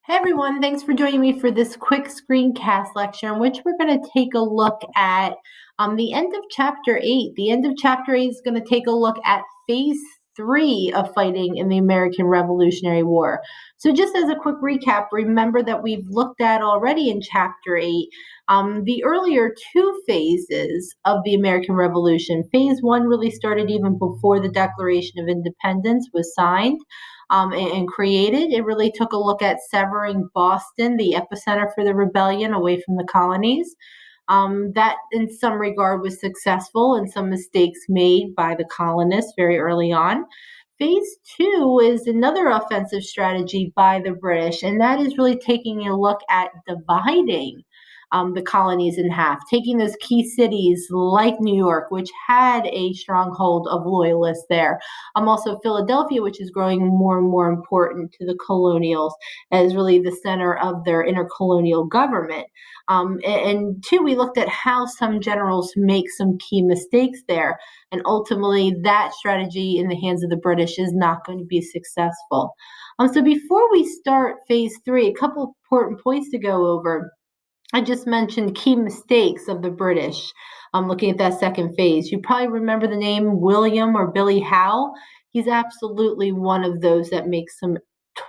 Hey everyone, thanks for joining me for this quick screencast lecture in which we're going to take a look at the end of Chapter 8. The end of Chapter 8 is going to take a look at Phase 3 of fighting in the American Revolutionary War. So just as a quick recap, remember that we've looked at already in Chapter 8 the earlier two phases of the American Revolution. Phase 1 really started even before the Declaration of Independence was signed. And created. It really took a look at severing Boston, the epicenter for the rebellion, away from the colonies. That, in some regard, was successful and some mistakes made by the colonists very early on. Phase 2 is another offensive strategy by the British, and that is really taking a look at dividing the colonies in half, taking those key cities like New York, which had a stronghold of loyalists there. Also Philadelphia, which is growing more and more important to the colonials as really the center of their intercolonial government. And two, we looked at how some generals make some key mistakes there. And ultimately, that strategy in the hands of the British is not going to be successful. So before we start phase 3, a couple important points to go over. I just mentioned key mistakes of the British. Looking at that second phase. You probably remember the name William or Billy Howe. He's absolutely one of those that makes some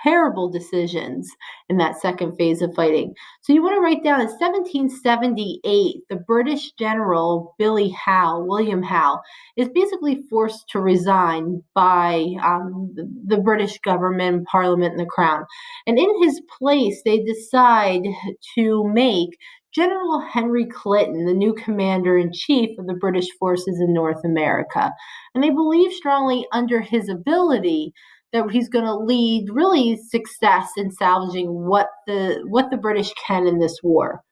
terrible decisions in that second phase of fighting. So you want to write down in 1778, the British general William Howe, is basically forced to resign by the British government, Parliament, and the Crown. And in his place, they decide to make General Henry Clinton the new commander-in-chief of the British forces in North America. And they believe strongly under his ability that he's going to lead really success in salvaging what the British can in this war.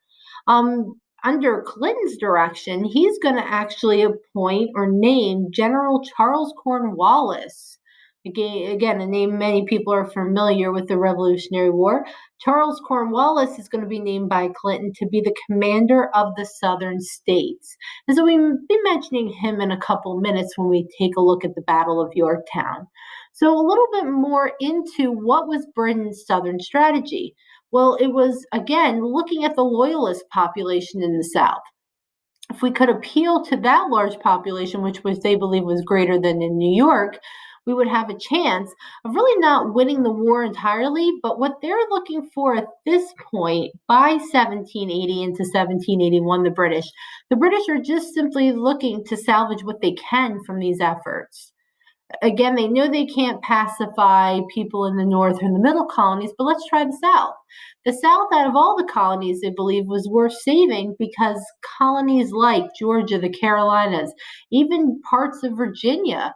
Under Clinton's direction, he's going to actually appoint or name General Charles Cornwallis. Again, a name many people are familiar with the Revolutionary War. Charles Cornwallis is going to be named by Clinton to be the commander of the southern states. And so we'll be mentioning him in a couple minutes when we take a look at the Battle of Yorktown. So a little bit more into what was Britain's southern strategy. Well, it was, again, looking at the loyalist population in the South. If we could appeal to that large population, which they believe was greater than in New York, we would have a chance of really not winning the war entirely, but what they're looking for at this point, by 1780 into 1781, the British are just simply looking to salvage what they can from these efforts. Again, they know they can't pacify people in the North or in the Middle colonies, but let's try the South. The South, out of all the colonies, they believe was worth saving because colonies like Georgia, the Carolinas, even parts of Virginia,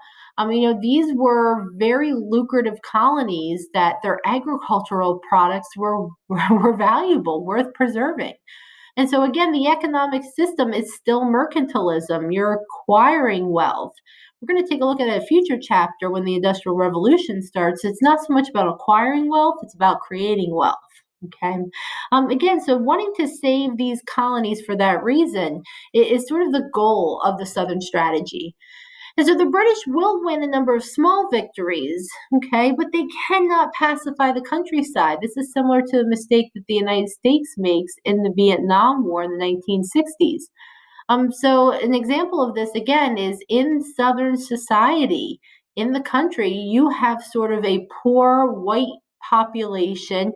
these were very lucrative colonies that their agricultural products were valuable, worth preserving. And so again, the economic system is still mercantilism. You're acquiring wealth. We're going to take a look at a future chapter when the Industrial Revolution starts. It's not so much about acquiring wealth, it's about creating wealth. Okay. Again, so wanting to save these colonies for that reason is sort of the goal of the Southern strategy. And so the British will win a number of small victories, okay, but they cannot pacify the countryside. This is similar to the mistake that the United States makes in the Vietnam War in the 1960s. So an example of this, again, is in Southern society, in the country, you have sort of a poor white population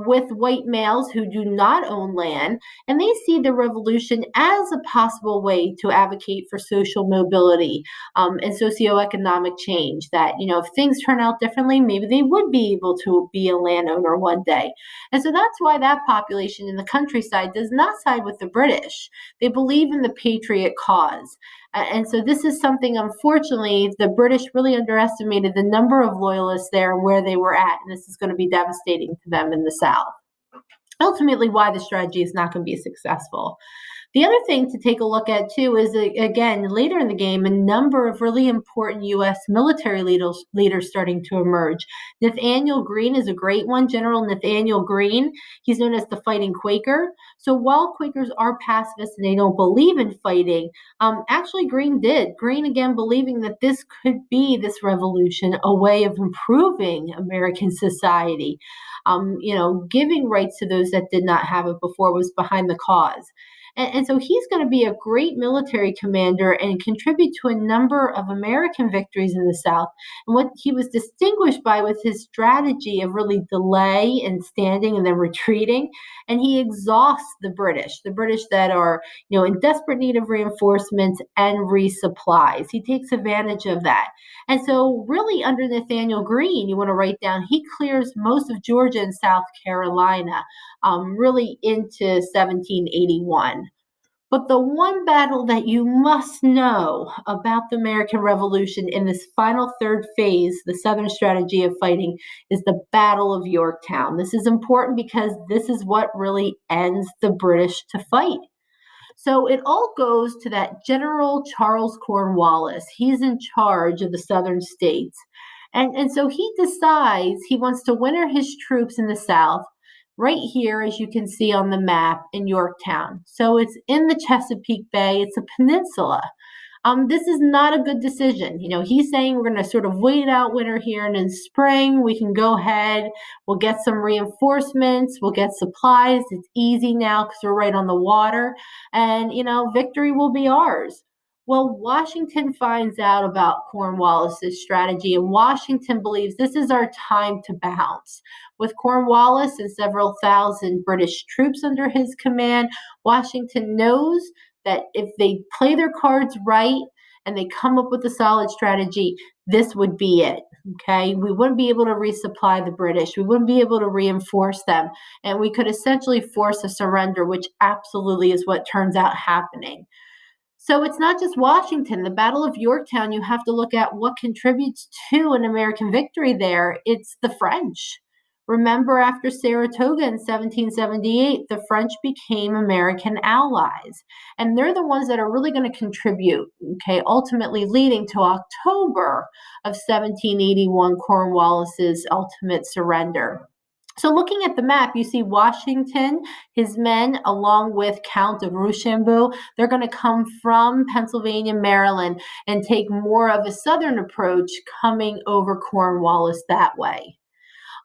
with white males who do not own land, and they see the revolution as a possible way to advocate for social mobility and socioeconomic change. That, if things turn out differently, maybe they would be able to be a landowner one day. And so that's why that population in the countryside does not side with the British. They believe in the patriot cause. And so this is something, unfortunately, the British really underestimated the number of loyalists there and where they were at. And this is going to be devastating to them in the South. Ultimately, why the strategy is not going to be successful. The other thing to take a look at too is, again, later in the game, a number of really important U.S. military leaders starting to emerge. Nathaniel Greene is a great one. General Nathaniel Greene, he's known as the Fighting Quaker. So while Quakers are pacifists and they don't believe in fighting, actually Greene did. Greene, again, believing that this could be, this revolution, a way of improving American society. Giving rights to those that did not have it before was behind the cause. And so he's going to be a great military commander and contribute to a number of American victories in the South. And what he was distinguished by was his strategy of really delay and standing and then retreating. And he exhausts the British that are, in desperate need of reinforcements and resupplies. He takes advantage of that. And so really under Nathaniel Greene, you want to write down, he clears most of Georgia and South Carolina, really into 1781. But the one battle that you must know about the American Revolution in this final third phase, the Southern strategy of fighting, is the Battle of Yorktown. This is important because this is what really ends the British to fight. So it all goes to that General Charles Cornwallis. He's in charge of the southern states. And so he decides he wants to winter his troops in the South right here, as you can see on the map, in Yorktown. So it's in the Chesapeake Bay. It's a peninsula. This is not a good decision. He's saying we're going to sort of wait out winter here, and in spring we can go ahead. We'll get some reinforcements. We'll get supplies. It's easy now because we're right on the water, and victory will be ours. Well, Washington finds out about Cornwallis's strategy, and Washington believes this is our time to bounce. With Cornwallis and several thousand British troops under his command, Washington knows that if they play their cards right and they come up with a solid strategy, this would be it. Okay, we wouldn't be able to resupply the British. We wouldn't be able to reinforce them. And we could essentially force a surrender, which absolutely is what turns out happening. So it's not just Washington. The Battle of Yorktown, you have to look at what contributes to an American victory there. It's the French. Remember, after Saratoga in 1778, the French became American allies. And they're the ones that are really going to contribute, ultimately leading to October of 1781, Cornwallis's ultimate surrender. So looking at the map, you see Washington, his men, along with Count of Rochambeau, they're going to come from Pennsylvania, Maryland, and take more of a southern approach, coming over Cornwallis that way.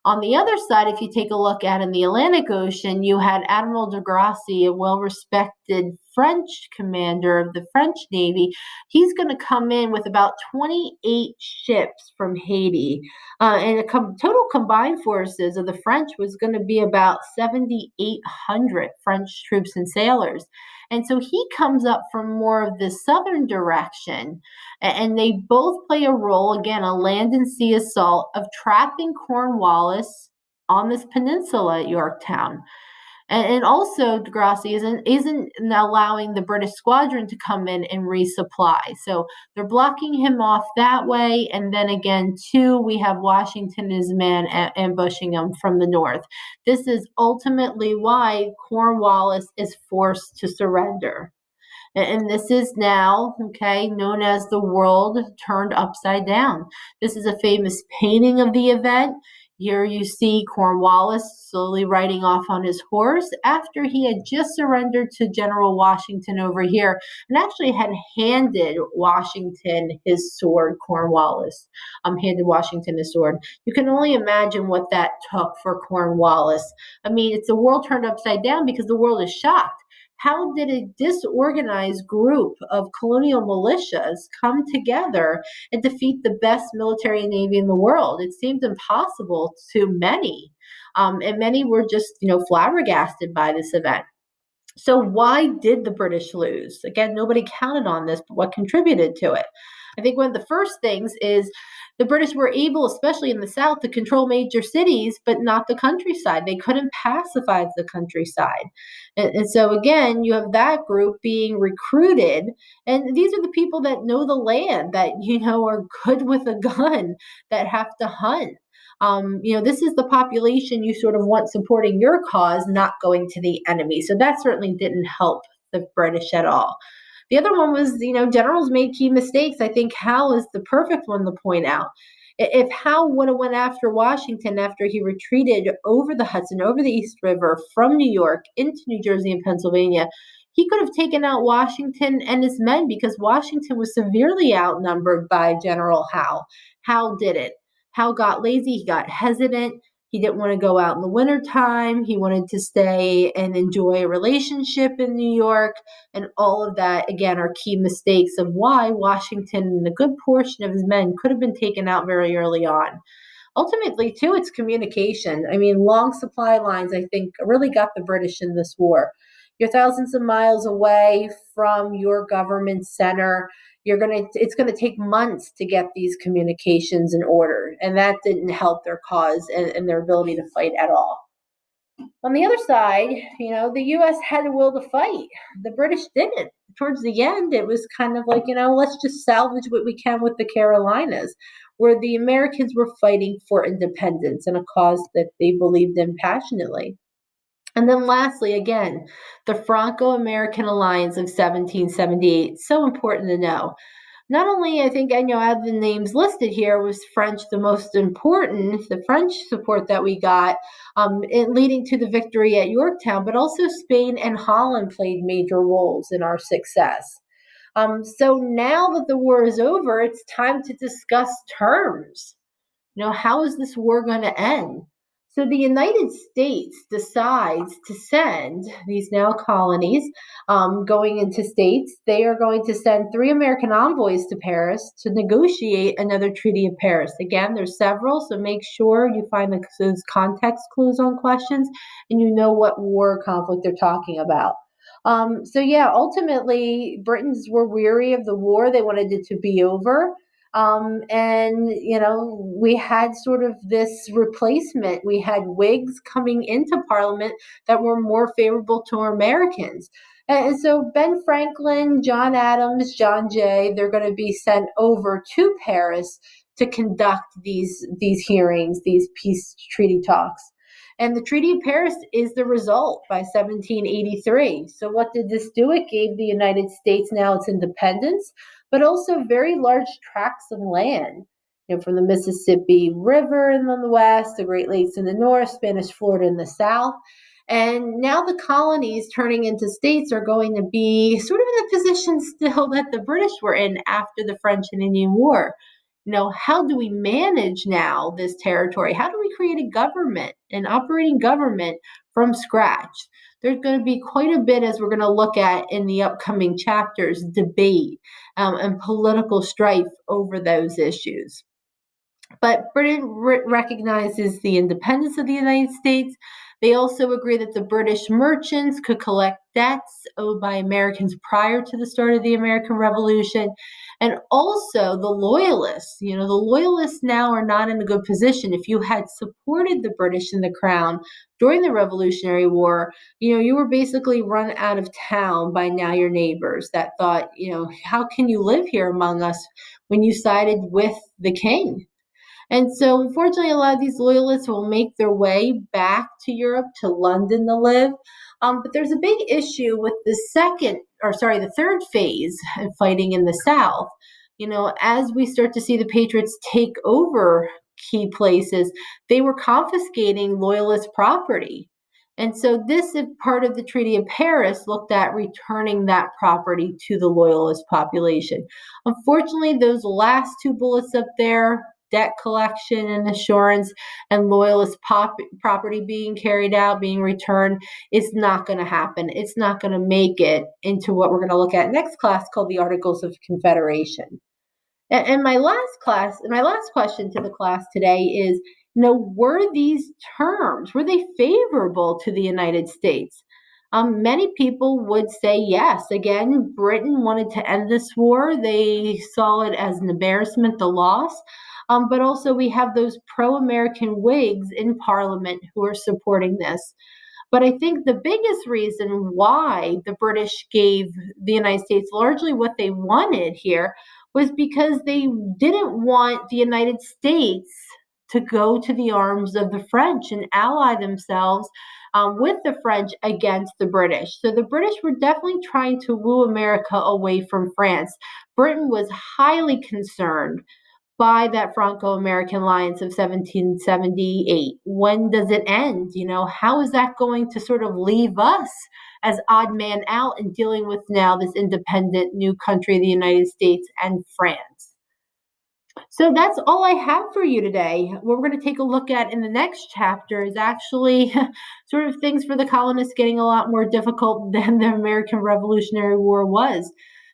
On the other side, if you take a look at in the Atlantic Ocean, you had Admiral de Grasse, a well-respected French commander of the French Navy. He's going to come in with about 28 ships from Haiti. And the total combined forces of the French was going to be about 7,800 French troops and sailors. And so he comes up from more of the southern direction, and they both play a role, again, a land and sea assault of trapping Cornwallis on this peninsula at Yorktown. And also, de Grasse isn't allowing the British squadron to come in and resupply. So they're blocking him off that way. And then again, too, we have Washington and his men ambushing him from the north. This is ultimately why Cornwallis is forced to surrender. And this is now, known as the world turned upside down. This is a famous painting of the event. Here you see Cornwallis slowly riding off on his horse after he had just surrendered to General Washington over here, and actually had handed Washington his sword. Cornwallis handed Washington his sword. You can only imagine what that took for Cornwallis. I mean, it's the world turned upside down because the world is shocked. How did a disorganized group of colonial militias come together and defeat the best military and navy in the world? It seemed impossible to many. And many were just, flabbergasted by this event. So why did the British lose? Again, nobody counted on this, but what contributed to it? I think one of the first things is the British were able, especially in the South, to control major cities, but not the countryside. They couldn't pacify the countryside. And so, again, you have that group being recruited. And these are the people that know the land, that, are good with a gun, that have to hunt. This is the population you sort of want supporting your cause, not going to the enemy. So that certainly didn't help the British at all. The other one was, generals made key mistakes. I think Howe is the perfect one to point out. If Howe would have went after Washington after he retreated over the Hudson, over the East River from New York into New Jersey and Pennsylvania, he could have taken out Washington and his men because Washington was severely outnumbered by General Howe. Howe didn't. Howe got lazy. He got hesitant. He didn't want to go out in the wintertime. He wanted to stay and enjoy a relationship in New York. And all of that, again, are key mistakes of why Washington and a good portion of his men could have been taken out very early on. Ultimately, too, it's communication. I mean, long supply lines, I think, really got the British in this war. You're thousands of miles away from your government center. It's gonna take months to get these communications in order, and that didn't help their cause and their ability to fight at all. On the other side, the U.S. had a will to fight. The British didn't. Towards the end, it was kind of like, let's just salvage what we can with the Carolinas, where the Americans were fighting for independence and a cause that they believed in passionately. And then lastly, again, the Franco-American Alliance of 1778, so important to know. Not only, I think, out of the names listed here, was French the most important, the French support that we got, leading to the victory at Yorktown, but also Spain and Holland played major roles in our success. So now that the war is over, it's time to discuss terms. How is this war going to end? So the United States decides to send these now colonies going into states. They are going to send 3 American envoys to Paris to negotiate another Treaty of Paris. Again, there's several, so make sure you find those context clues on questions and you know what war conflict they're talking about. Ultimately, Britons were weary of the war. They wanted it to be over. We had sort of this replacement. We had Whigs coming into Parliament that were more favorable to Americans. And so Ben Franklin, John Adams, John Jay, they're going to be sent over to Paris to conduct these hearings, these peace treaty talks. And the Treaty of Paris is the result by 1783. So what did this do? It gave the United States now its independence, but also very large tracts of land, from the Mississippi River in the west, the Great Lakes in the north, Spanish Florida in the south. And now the colonies turning into states are going to be sort of in the position still that the British were in after the French and Indian War. How do we manage now this territory? How do we create a government, an operating government from scratch? There's going to be quite a bit, as we're going to look at in the upcoming chapters, debate and political strife over those issues. But Britain recognizes the independence of the United States. They also agree that the British merchants could collect debts owed by Americans prior to the start of the American Revolution. And also the Loyalists, the Loyalists now are not in a good position. If you had supported the British and the Crown during the Revolutionary War, you were basically run out of town by now your neighbors that thought, how can you live here among us when you sided with the king? And so, unfortunately, a lot of these loyalists will make their way back to Europe, to London to live. But there's a big issue with the third phase of fighting in the South. As we start to see the Patriots take over key places, they were confiscating loyalist property. And so this is part of the Treaty of Paris looked at returning that property to the loyalist population. Unfortunately, those last 2 bullets up there, debt collection and assurance and loyalist property being carried out, being returned, is not going to happen. It's not going to make it into what we're going to look at next class called the Articles of Confederation. And my last question to the class today is, were these terms, were they favorable to the United States? Many people would say yes. Again, Britain wanted to end this war. They saw it as an embarrassment, the loss. But also we have those pro-American Whigs in Parliament who are supporting this. But I think the biggest reason why the British gave the United States largely what they wanted here was because they didn't want the United States to go to the arms of the French and ally themselves with the French against the British. So the British were definitely trying to woo America away from France. Britain was highly concerned by that Franco-American alliance of 1778. When does it end? How is that going to sort of leave us as odd man out in dealing with now this independent new country, the United States and France? So that's all I have for you today. What we're going to take a look at in the next chapter is actually sort of things for the colonists getting a lot more difficult than the American Revolutionary War was.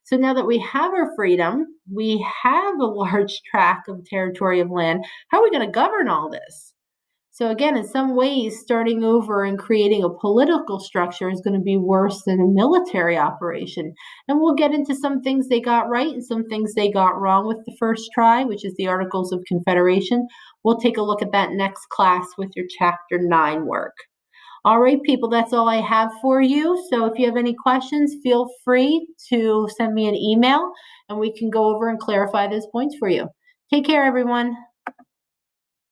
So now that we have our freedom, we have a large tract of territory of land. How are we going to govern all this? So again, in some ways, starting over and creating a political structure is going to be worse than a military operation. And we'll get into some things they got right and some things they got wrong with the first try, which is the Articles of Confederation. We'll take a look at that next class with your Chapter 9 work. All right, people, that's all I have for you. So if you have any questions, feel free to send me an email and we can go over and clarify those points for you. Take care, everyone.